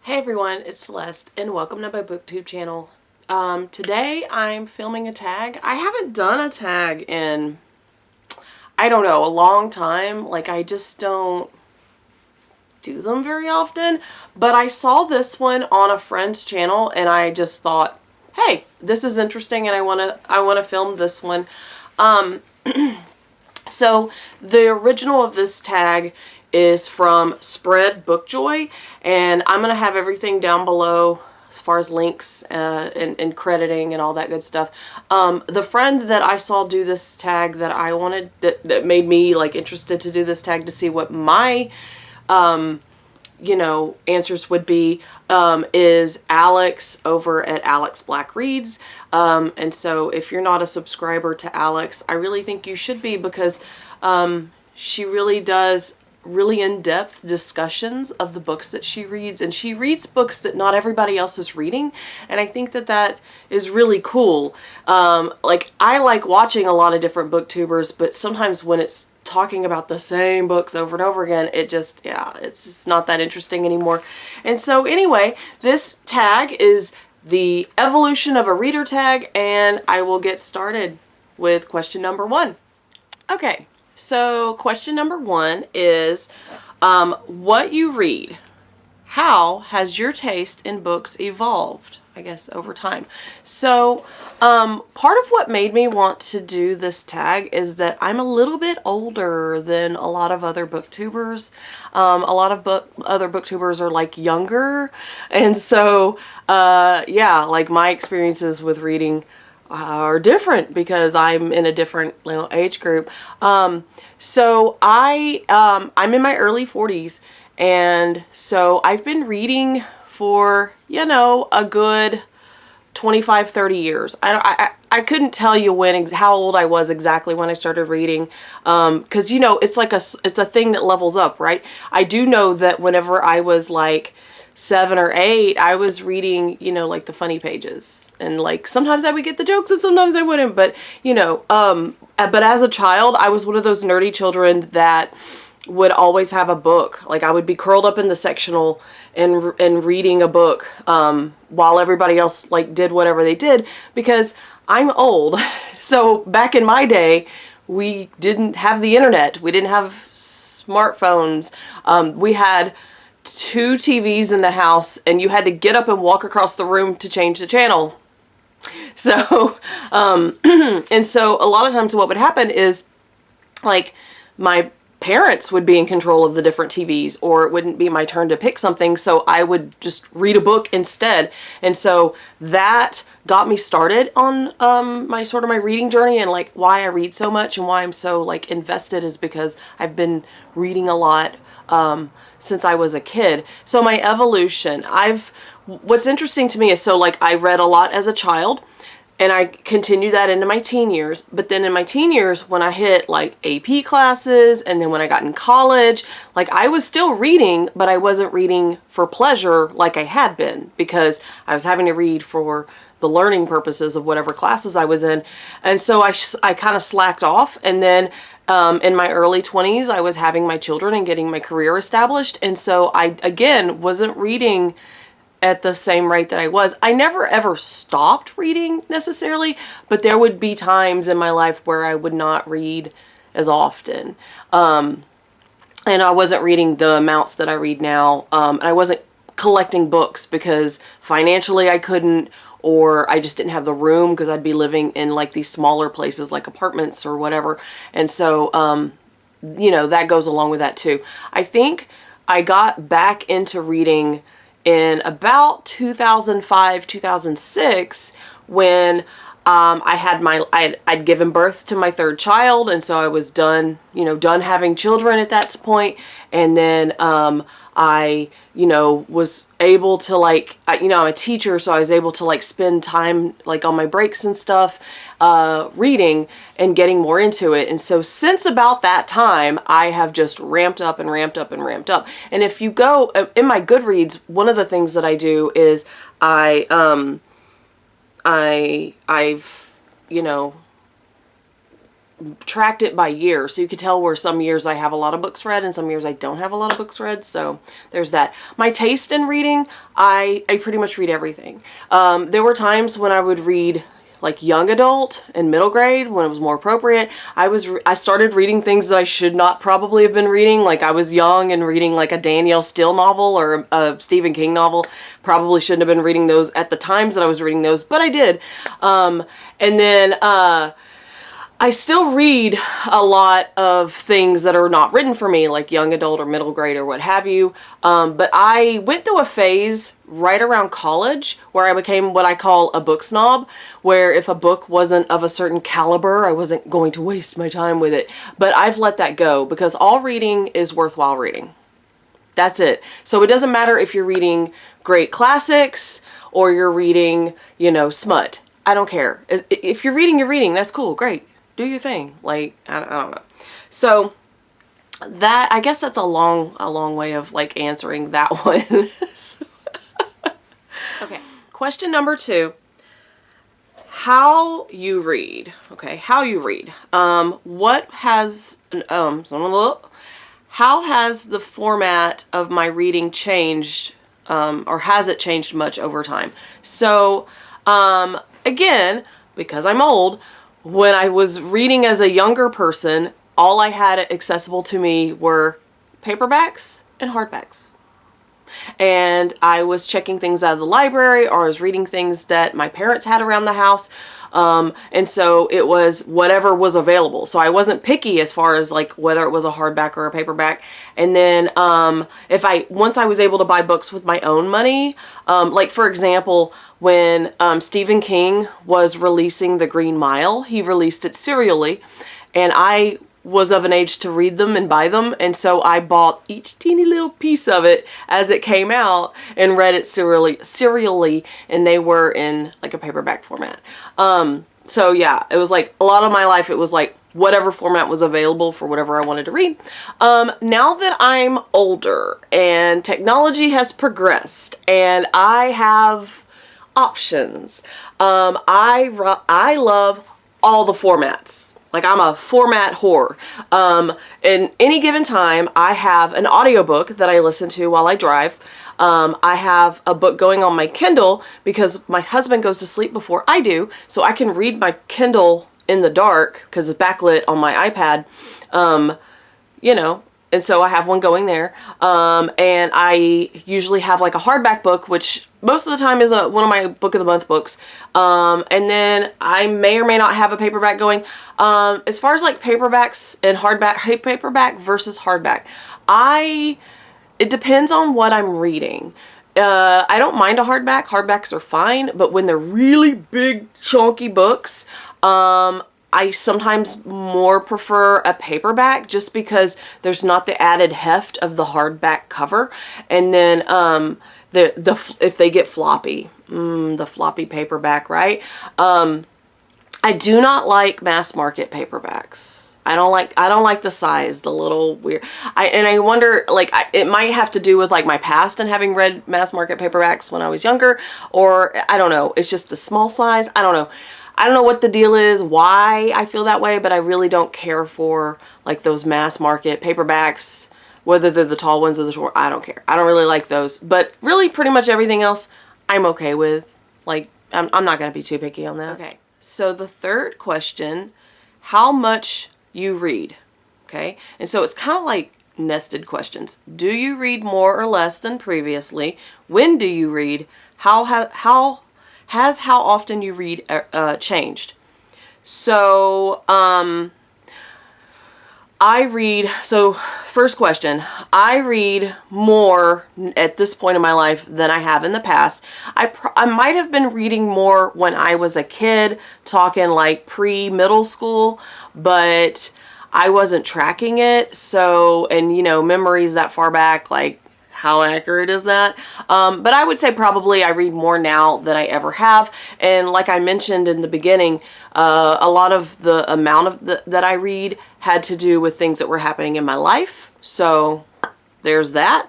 Hey everyone, it's Celeste and welcome to my BookTube channel. Today I'm filming a tag. I haven't done a tag in, I don't know, a long time. Like, I just don't do them very often. But I saw this one on a friend's channel and I just thought, hey, this is interesting and I wanna film this one. So the original of this tag is from Spread Bookjoy, and I'm going to have everything down below as far as links and crediting and all that good stuff. The friend that I saw do this tag that I wanted, that made me like interested to do this tag to see what my answers would be, is Alex over at Alex Black Reads. And so if you're not a subscriber to Alex, I really think you should be, because she really does really in-depth discussions of the books that she reads, and she reads books that not everybody else is reading, and I think that that is really cool. Like, I like watching a lot of different booktubers, but sometimes when it's talking about the same books over and over again, it's just not that interesting anymore. And so anyway, this tag is the evolution of a reader tag, and I will get started with question number 1. Okay, so question number 1 is what you read. How has your taste in books evolved, I guess, over time? So part of what made me want to do this tag is that I'm a little bit older than a lot of other booktubers. A lot of other booktubers are like younger, and so yeah, like my experiences with reading are different because I'm in a different age group. So I'm in my early 40s, and so I've been reading for, a good 25, 30 years. I couldn't tell you how old I was exactly when I started reading, because it's like it's a thing that levels up, right? I do know that whenever I was like 7 or 8, I was reading, like the funny pages, and like sometimes I would get the jokes and sometimes I wouldn't, but but as a child, I was one of those nerdy children that would always have a book. Like, I would be curled up in the sectional and reading a book while everybody else like did whatever they did, because I'm old. So back in my day, we didn't have the internet. We didn't have smartphones. We had 2 TVs in the house, and you had to get up and walk across the room to change the channel. So, and so a lot of times what would happen is, like, my parents would be in control of the different TVs, or it wouldn't be my turn to pick something, so I would just read a book instead. And so that got me started on my reading journey, and like why I read so much and why I'm so like invested is because I've been reading a lot since I was a kid. So my evolution, what's interesting to me is, so like I read a lot as a child, and I continued that into my teen years. But then in my teen years, when I hit like AP classes, and then when I got in college, like I was still reading, but I wasn't reading for pleasure like I had been, because I was having to read for the learning purposes of whatever classes I was in. And so I kind of slacked off. And then in my early 20s, I was having my children and getting my career established. And so I, again, wasn't reading at the same rate that I was. I never ever stopped reading necessarily, but there would be times in my life where I would not read as often. And I wasn't reading the amounts that I read now. And I wasn't collecting books because financially I couldn't, or I just didn't have the room, because I'd be living in like these smaller places like apartments or whatever. And so, that goes along with that too. I think I got back into reading in about 2005, 2006, when I'd given birth to my 3rd child, and so I was done having children at that point. And then I was able to like, I'm a teacher, so I was able to like spend time like on my breaks and stuff reading and getting more into it. And so since about that time, I have just ramped up and ramped up and ramped up. And if you go in my Goodreads, one of the things that I do is I've tracked it by year, so you could tell where some years I have a lot of books read and some years I don't have a lot of books read. So there's that. My taste in reading, I pretty much read everything. There were times when I would read like young adult and middle grade when it was more appropriate. I started reading things that I should not probably have been reading. Like I was young and reading like a Danielle Steele novel or a Stephen King novel. Probably shouldn't have been reading those at the times that I was reading those, but I did. And then I still read a lot of things that are not written for me, like young adult or middle grade or what have you. But I went through a phase right around college where I became what I call a book snob, where if a book wasn't of a certain caliber, I wasn't going to waste my time with it. But I've let that go because all reading is worthwhile reading. That's it. So it doesn't matter if you're reading great classics or you're reading, you know, smut. I don't care. If you're reading, you're reading. That's cool. Great. Do your thing. Like, I don't know. So that, I guess that's a long way of like answering that one. Okay. Question number 2. How you read. Okay. How you read. What has, how has the format of my reading changed, or has it changed much over time? So, again, because I'm old, when I was reading as a younger person, all I had accessible to me were paperbacks and hardbacks. And I was checking things out of the library, or I was reading things that my parents had around the house. And so it was whatever was available. So I wasn't picky as far as like whether it was a hardback or a paperback. And then once I was able to buy books with my own money, like for example, when Stephen King was releasing The Green Mile, he released it serially, and I was of an age to read them and buy them, and so I bought each teeny little piece of it as it came out and read it serially, and they were in like a paperback format. So yeah, it was like a lot of my life, it was like whatever format was available for whatever I wanted to read. Now that I'm older and technology has progressed and I have options, I love all the formats. Like, I'm a format whore. In any given time, I have an audiobook that I listen to while I drive. I have a book going on my Kindle because my husband goes to sleep before I do, so I can read my Kindle in the dark because it's backlit on my iPad. You know, and so I have one going there. And I usually have like a hardback book, which most of the time is one of my book of the month books. And then I may or may not have a paperback going. As far as like paperbacks and hardback, paperback versus hardback, it depends on what I'm reading. I don't mind a hardback. Hardbacks are fine, but when they're really big, chunky books, I sometimes more prefer a paperback just because there's not the added heft of the hardback cover. And then if they get floppy, the floppy paperback, right? I do not like mass market paperbacks. I don't like the size, the little weird. I wonder, like, it might have to do with like my past and having read mass market paperbacks when I was younger, or I don't know. It's just the small size. I don't know. I don't know what the deal is, why I feel that way, but I really don't care for like those mass market paperbacks, whether they're the tall ones or the short. I don't care. I don't really like those, but really pretty much everything else I'm okay with. Like, I'm not going to be too picky on that. Okay. So the third question, how much you read. Okay. And so it's kind of like nested questions. Do you read more or less than previously? When do you read? How often you read changed? So first question, I read more at this point in my life than I have in the past. I might have been reading more when I was a kid, talking like pre-middle school, but I wasn't tracking it. So, and you know, memories that far back, like, how accurate is that? But I would say probably I read more now than I ever have. And like I mentioned in the beginning, a lot of the amount of that I read had to do with things that were happening in my life. So there's that.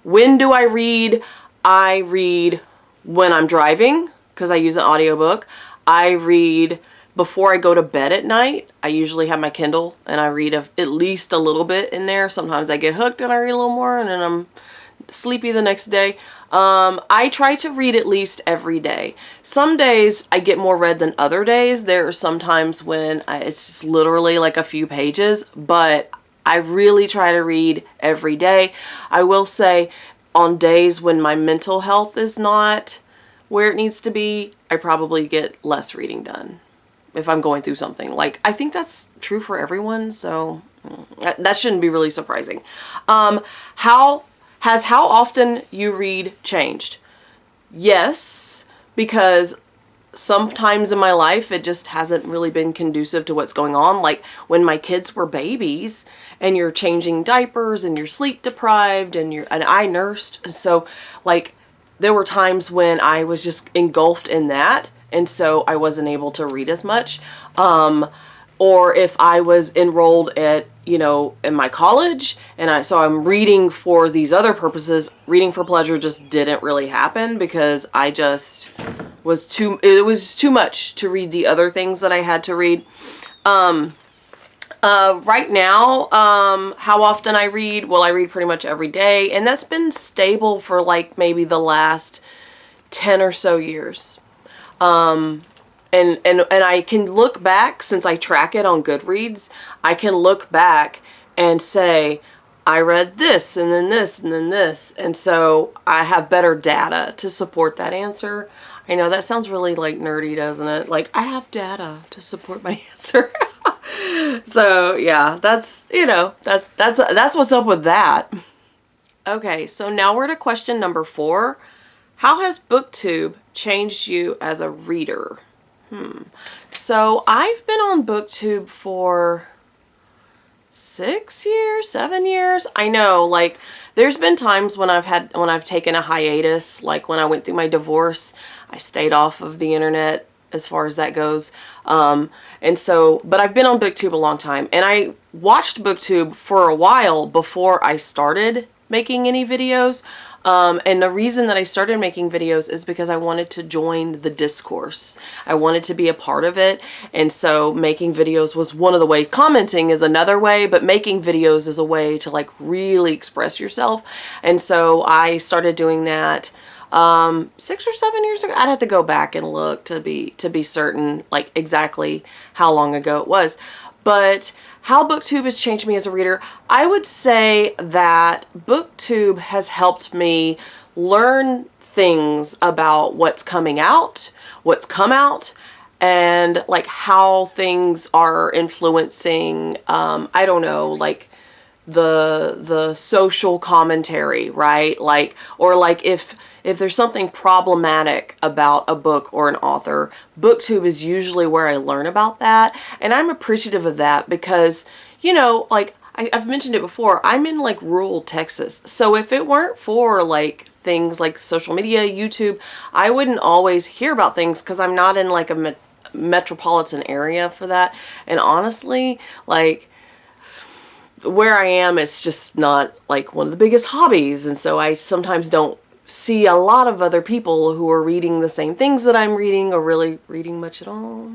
When do I read? I read when I'm driving because I use an audiobook. I read before I go to bed at night, I usually have my Kindle and I read at least a little bit in there. Sometimes I get hooked and I read a little more and then I'm sleepy the next day. I try to read at least every day. Some days I get more read than other days. There are some times when it's just literally like a few pages, but I really try to read every day. I will say on days when my mental health is not where it needs to be, I probably get less reading done if I'm going through something. Like, I think that's true for everyone, so that shouldn't be really surprising. How often you read changed? Yes, because sometimes in my life it just hasn't really been conducive to what's going on. Like when my kids were babies and you're changing diapers and you're sleep deprived and I nursed. And so like there were times when I was just engulfed in that. And so I wasn't able to read as much. Or if I was enrolled at, in my college and so I'm reading for these other purposes, reading for pleasure just didn't really happen because I just it was too much to read the other things that I had to read. Right now, how often I read? Well, I read pretty much every day, and that's been stable for like maybe the last 10 or so years. And I can look back, since I track it on Goodreads, I can look back and say, I read this and then this and then this. And so I have better data to support that answer. I know that sounds really like nerdy, doesn't it? Like, I have data to support my answer. So yeah, that's what's up with that. Okay, so now we're to question number 4. How has BookTube changed you as a reader? So I've been on BookTube for 6 years, 7 years. I know, like, there's been times when I've taken a hiatus, like when I went through my divorce, I stayed off of the internet as far as that goes. But I've been on BookTube a long time, and I watched BookTube for a while before I started making any videos. And the reason that I started making videos is because I wanted to join the discourse. I wanted to be a part of it. And so making videos was one of the ways. Commenting is another way, but making videos is a way to like really express yourself. And so I started doing that 6 or 7 years ago. I'd have to go back and look to be certain like exactly how long ago it was. But how BookTube has changed me as a reader, I would say that BookTube has helped me learn things about what's coming out, what's come out, and like how things are influencing, I don't know, like the social commentary, right? Like, or like if there's something problematic about a book or an author, BookTube is usually where I learn about that. And I'm appreciative of that because, like I've mentioned it before, I'm in like rural Texas. So if it weren't for like things like social media, YouTube, I wouldn't always hear about things because I'm not in like a metropolitan area for that. And honestly, like where I am, it's just not like one of the biggest hobbies. And so I sometimes don't see a lot of other people who are reading the same things that I'm reading or really reading much at all.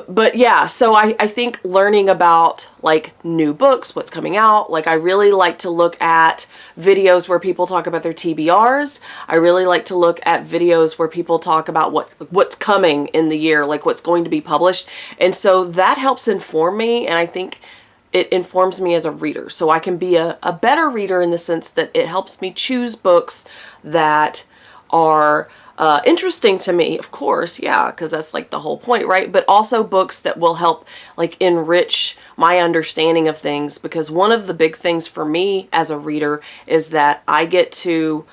But yeah, so I think learning about like new books, what's coming out, like I really like to look at videos where people talk about their TBRs. I really like to look at videos where people talk about what's coming in the year, like what's going to be published. And so that helps inform me, and I think it informs me as a reader. So I can be a better reader in the sense that it helps me choose books that are interesting to me, of course, yeah, because that's like the whole point, right? But also books that will help like enrich my understanding of things, because one of the big things for me as a reader is that I get to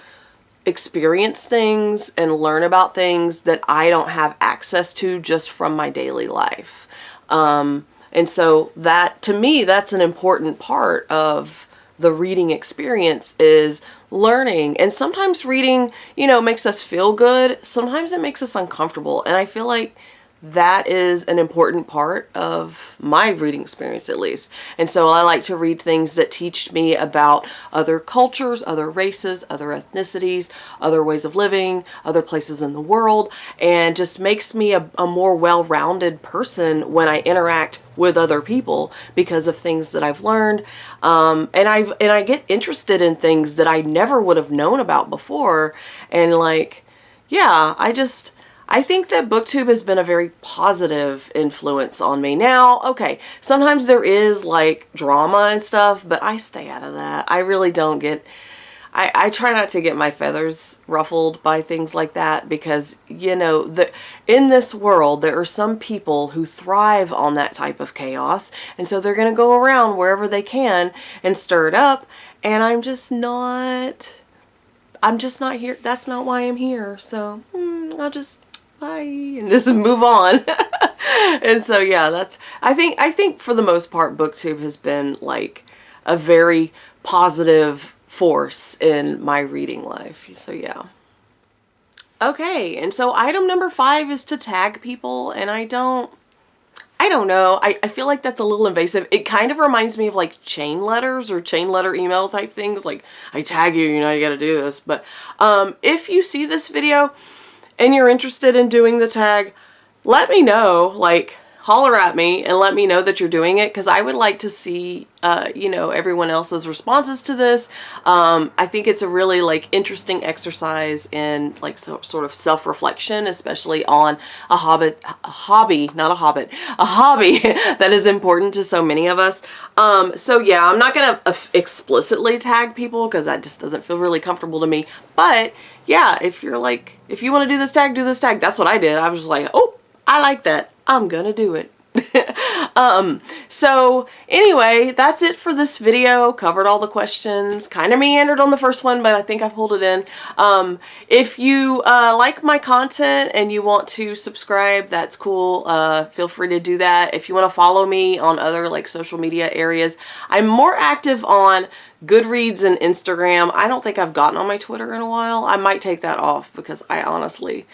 experience things and learn about things that I don't have access to just from my daily life. And so that, to me, that's an important part of the reading experience, is learning. And sometimes reading, makes us feel good. Sometimes it makes us uncomfortable. And I feel like that is an important part of my reading experience, at least. And so I like to read things that teach me about other cultures, other races, other ethnicities, other ways of living, other places in the world, and just makes me a more well-rounded person when I interact with other people because of things that I've learned. And I get interested in things that I never would have known about before. And like, yeah, I think that BookTube has been a very positive influence on me. Now, okay, sometimes there is like drama and stuff, but I stay out of that. I really don't get, I try not to get my feathers ruffled by things like that because, you know, in this world, there are some people who thrive on that type of chaos. And so they're going to go around wherever they can and stir it up. And I'm just not here. That's not why I'm here. So I'll just bye and just move on. And so yeah, I think for the most part BookTube has been like a very positive force in my reading life. So yeah. Okay, and so item number 5 is to tag people, and I don't know. I feel like that's a little invasive. It kind of reminds me of like chain letters or chain letter email type things. Like, I tag you, you know, you gotta do this. But if you see this video and you're interested in doing the tag, let me know. Like, holler at me and let me know that you're doing it, because I would like to see, you know, everyone else's responses to this. I think it's a really like interesting exercise in like sort of self-reflection, especially on a hobby that is important to so many of us. So yeah, I'm not gonna explicitly tag people because that just doesn't feel really comfortable to me. But yeah, if you're like, if you want to do this tag, do this tag. That's what I did. I was just like, oh, I like that. I'm gonna do it. So anyway, that's it for this video. Covered all the questions. Kind of meandered on the first one, but I think I pulled it in. If you like my content and you want to subscribe, that's cool. Feel free to do that. If you want to follow me on other like social media areas, I'm more active on Goodreads and Instagram. I don't think I've gotten on my Twitter in a while. I might take that off because I honestly,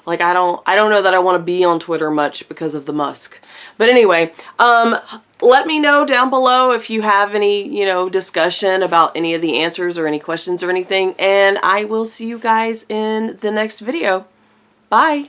like, I don't know that I want to be on Twitter much because of the Musk. But anyway, let me know down below if you have any, you know, discussion about any of the answers or any questions or anything. And I will see you guys in the next video. Bye.